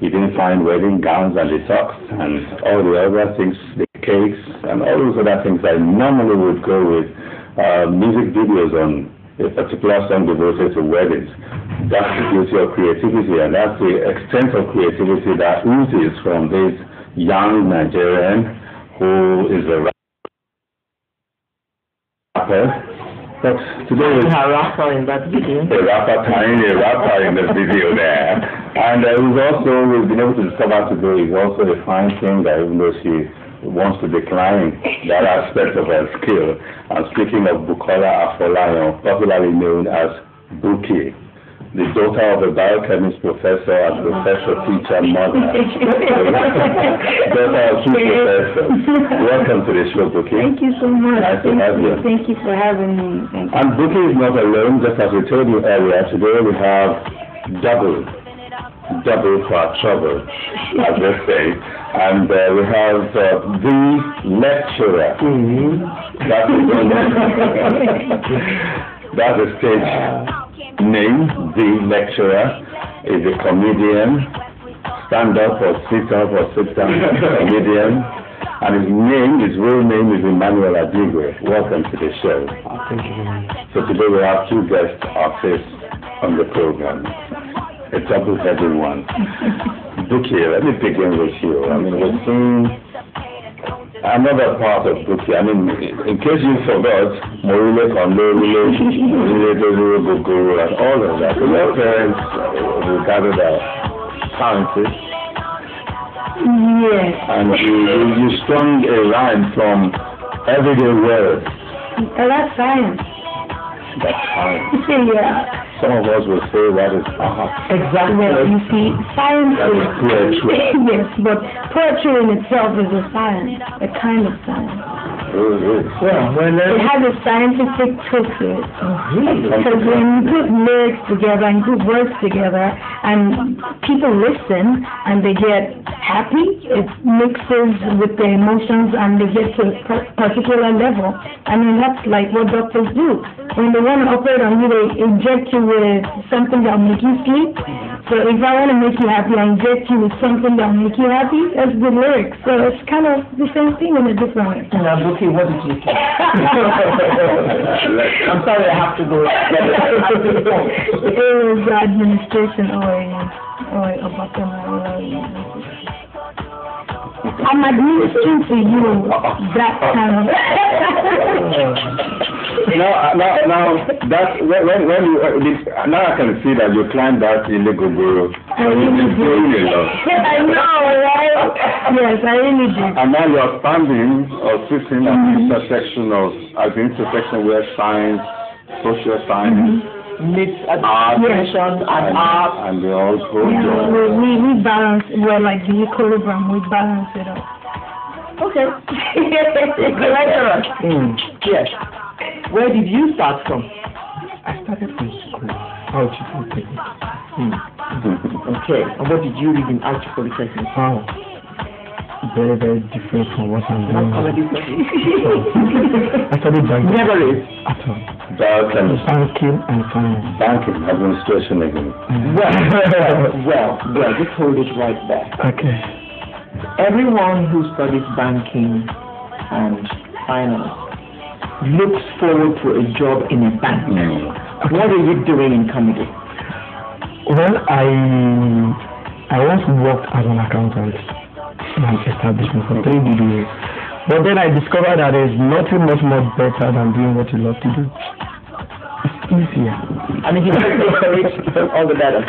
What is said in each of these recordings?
You didn't find wedding gowns and the tux and all the other things, the cakes and all those other things that normally would go with music videos on a particular song devoted to weddings. That's the beauty of creativity, and that's the extent of creativity that oozes from this young Nigerian who is a rapper. But today we have a rapper in that video. A rapper in the video there. And we've been able to discover today is also a fine thing that even though she wants to decline that aspect of her skill. And speaking of Bukola Afolayan, popularly known as Buki, the daughter of a biochemist professor and professor teacher mother. Daughter of two professors. Welcome to the show, Buki. Thank you so much. Nice to have you. Thank you for having me. And Buki is not alone, just as we told you earlier. Today we have double for our trouble, as they say. And we have the lecturer. That's the stage name. The lecturer is a comedian, stand-up or sit-up or sit-down comedian. And his real name is Emmanuel Adigwe. Welcome to the show. Thank you very much. So today we have two guest artists on the program. A double-headed one. Buki, let me begin with you. I mean, we're seeing another part of Buki. I mean, in case you forgot, Morile Kondo, Morile Gogoro, and all of that. Your parents regarded as scientists. Yes. And you strung a rhyme from everyday words. That's science. That's science. Yeah. Some of us will say that is art. Exactly. Well, you see, science is poetry. Yes, but poetry in itself is a science, a kind of science. It has a scientific twist to it. Because when you put lyrics together and put words together and people listen and they get happy, it mixes with their emotions and they get to a particular level. I mean, that's like what doctors do. When they want to operate on you, they inject you with something that will make you sleep. So if I want to make you happy, I inject you with something that will make you happy. That's good lyrics. So it's kind of the same thing in a different way. Now, Buki, what did you say? I'm sorry, I have to go. It was administration or about I'm administering to you that kind of. Now that's when you now I can see that you climbed that illegal guru. I really did. I know, right? Yes, I really did. And now you're standing or sitting at the intersection where science, social science, meets administration and art. And they all go. Yeah, we balance. We're like the equilibrium. We balance it out. Okay. Yes. Where did you start from? I started from school. Algebra Polytechnic. Okay. And what did you read in Algebra Polytechnic? Wow. Very, very different from what I'm doing. I studied banking. Never read. At all. Banking and finance. Banking, administration again. Well, just hold it right there. Okay. Everyone who studies banking and finance looks forward to a job in a bank. Okay. What are you doing in comedy? Well, I once worked as an accountant in an establishment for 3 years. But then I discovered that there's nothing much more better than doing what you love to do. It's easier. And if you don't pay for it, all the better.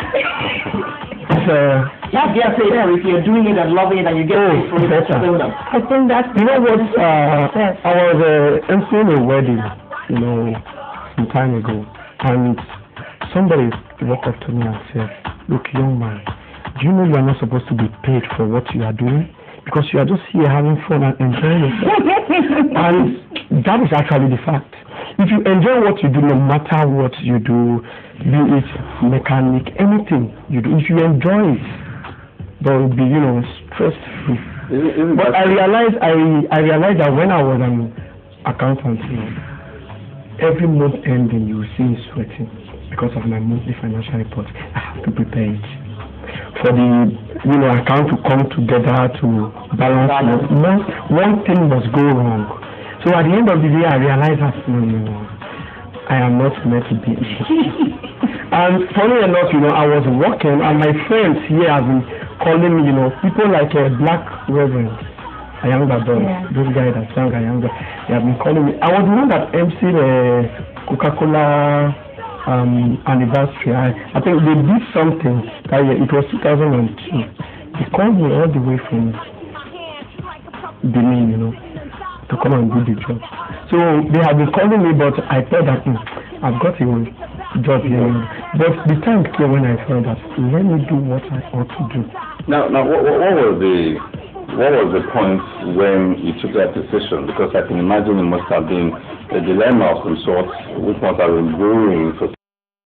If you're doing it and loving it and you get paid for it, better. I think that's. You know what? I was emceeing a wedding, some time ago, and somebody walked up to me and said, "Look, young man, do you know you are not supposed to be paid for what you are doing? Because you are just here having fun and enjoying yourself." And that is actually the fact. If you enjoy what you do, no matter what you do, be it mechanic, anything you do, if you enjoy it, there will be, stress-free. But I realized that when I was an accountant, every month ending you will see me sweating because of my monthly financial report. I have to prepare it. For the you know, account to come together to balance. One thing must go wrong. So at the end of the day, I realized that I am not meant to be. And funny enough, you know, I was working, and my friends here have been calling me, you know, people like Black Reverend, Ayanga Boys, those guys that sang Ayanga, they have been calling me. I was the one that MC'd Coca-Cola anniversary. I think they did something that year. It was 2002. They called me all the way from Benin, you know, to come and do the job. So they have been calling me, but I thought that I've got a job here. But the time came when I felt that let me do what I ought to do. Now, what was the point when you took that decision? Because I can imagine it must have been a dilemma of some sort, which must have been brewing for